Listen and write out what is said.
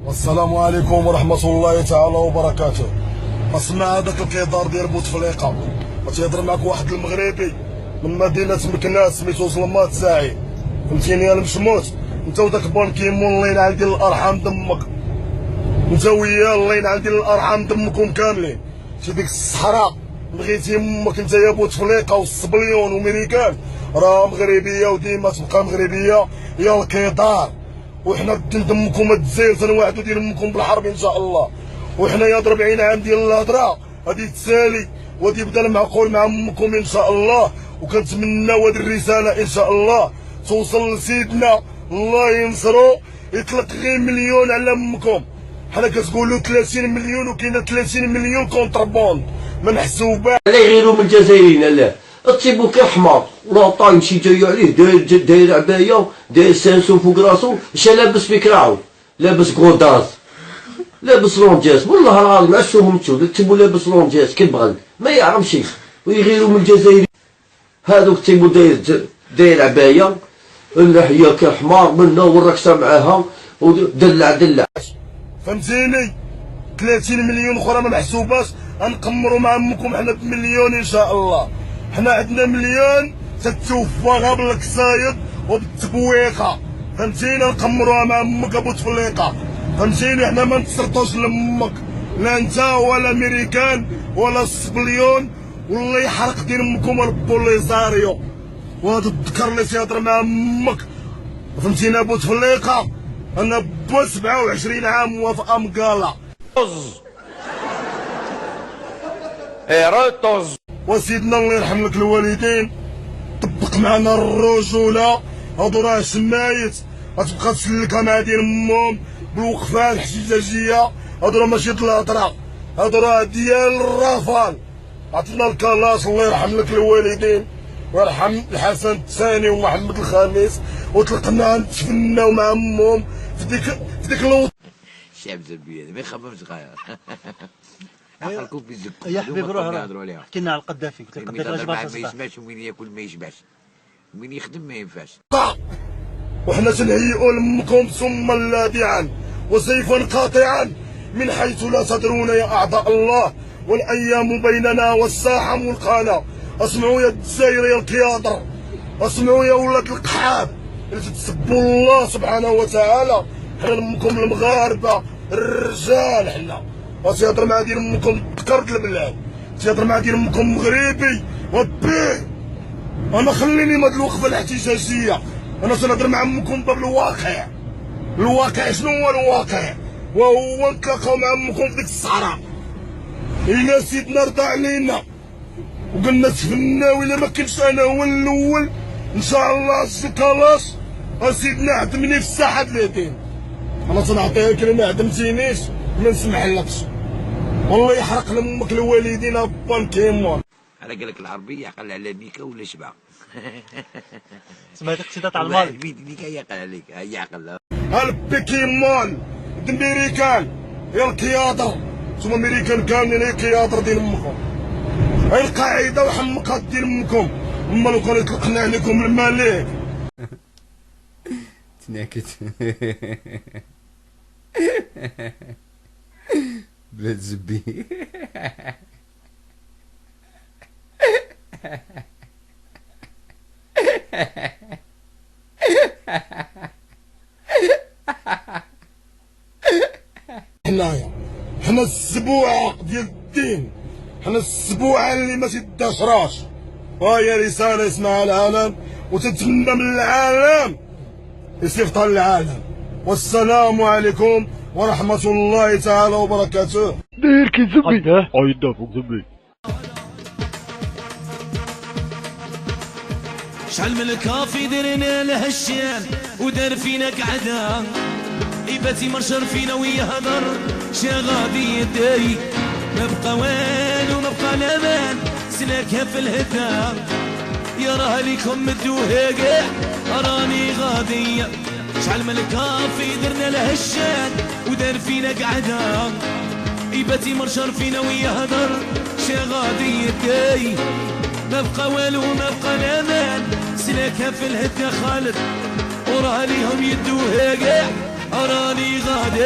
والسلام عليكم ورحمة الله تعالى وبركاته. اسمع هذاك الكيدار ديال بوتفليقة غتيهضر معاك واحد المغربي من مدينة مكناس سميتو ظلمات ساعي، فهمتيني يا المشموت؟ انت وداك بانكيمون الله ينعل ديال الارحام دمك، انت وياه الله ينعل ديال الارحام دمكم كاملين. شي ديك الصحراء بغيتي امك انت يا بوتفليقة والصبليون وميريكان راه مغربية وديما تبقى مغربية يا الكيدار. وحنا الدين دمكم الجزائر تنوعدو ديال امكم بالحرب ان شاء الله. وحنا يا 40 عام ديال الهضره غادي تسالي وغادي يبدا المعقول مع امكم ان شاء الله. وكنتمناو هذه الرساله ان شاء الله توصل لسيدنا الله ينصرو، يطلق غير مليون على امكم. حنا كتقولوا 30 مليون وكاينه 30 مليون كونتربوند ما نحسوباش. لا يغيروا من الجزائريين لا الطيبو كحمار ولا طايم شي جاي عليه داير عبايه داير سانسو فوق راسو شا لابس بكراعو لابس كوداز لابس لونجاس والله العظيم عشوهم تشوف الطيبو لابس لونجاس كيبغل ما يعرفش ويغيروا من الجزائريين. هذوك الطيبو داير عبايه اللحيه كحمار منا والركشه معاها ودلع فهمتيني؟ 30 مليون اخرى ما محسوباش غنقمروا مع امكم حنا بمليون ان شاء الله. حنا عندنا مليون تتوفاها بالقصايد وبالتبويقه، فهمتيني؟ نقمروها مع امك ابو تفليقه، فهمتيني؟ حنا ما نتسرطوش لامك لا انت ولا ميريكان ولا الصبليون، والله يحرق دين امكم البوليزاريو. وهذا الذكر اللي تيهضر مع امك فهمتيني ابو تفليقه انا با 27 عام موافقه مقاله ايروتوز. وسيدنا الله يرحم لك الوالدين طبق معنا الرجوله. هادو راه شمايت غتبقى تسلكها مع دين امهم بالوقفات الاحتجاجيه. هادو راه ماشي د الهضره، هادو راه ديال الرافال. عطينا الكلاش الله يرحم لك الوالدين ويرحم الحسن الثاني ومحمد الخامس، وطلقنا نتفناو مع امهم في ديك الوطن. الشعب الزربيه ما يخممش غير عقلكم في الزب يا حبيبي روح احكي لنا على القذافي. قلت لك القذافي ما يشبعش وين ياكل ما يشبعش وين يخدم ما ينفعش. وحنا تنهيئوا لامكم ثم لاذعا وسيفا قاطعا من حيث لا تدرون يا اعداء الله، والايام بيننا والساحه ملقانا. اسمعوا يا الجزائر يا القياضر، اسمعوا يا ولاد القحاب اللي تتسبوا الله سبحانه وتعالى. حنا امكم المغاربه الرجال، حنا تيهضر مع دير امكم تكرد البلاد، تيهضر مع دير امكم مغربي وبيه. انا خليني من هاد الوقفه الاحتجاجيه، انا تنهضر مع امكم باب الواقع. الواقع شنو هو الواقع؟ وهو نتلاقاو مع امكم في ديك الصحراء الى سيدنا رضى علينا وقلنا تفناو. الا ما كنتش انا هو الاول ان شاء الله الشكلاش اسيدنا عدمني في الساحه اليدين. انا تنعطيها كلمه عدمتينيش ما نسمحلكش، والله يحرق لامك الوالدين بانكيمون. على قالك العربي يعقل على ميكا ولا شبع سمعتك قصيدات على الماضي ميكا يعقل عليك يعقل البيكيمون الميريكان يا القياده ثم ميريكان كاملين يا قياده ديال امكم. هاي القاعده وحمقات ديال امكم. اما لو كان يطلقنا عليكم الملك تناكت بلاد زبي حنا السبوعه ديال الدين، حنا السبوعه اللي ما تداش راش. وهي رساله يسمعها العالم وتتمنى من العالم يصيفطها للعالم. والسلام عليكم ورحمه الله تعالى وبركاته. داير كي زبي عيطنا فوق زبي. شحال من الكافي درنا له الشان ودار فينا قعده يباتي مرشر فينا ويهضر شا غادي يداري ما بقى والو ما بقى الامان سلاكها في الهدا يا راه ليكم مدوها كاع راني غادي. شحال من الكافي درنا له الشان ودار فينا قعده يباتي مرشر فينا ويهضر شا غادي يداري ما بقى والو ما بقى الامان سلاكها في الهدا خالد وراه ليهم يدوها كاع راني غادي.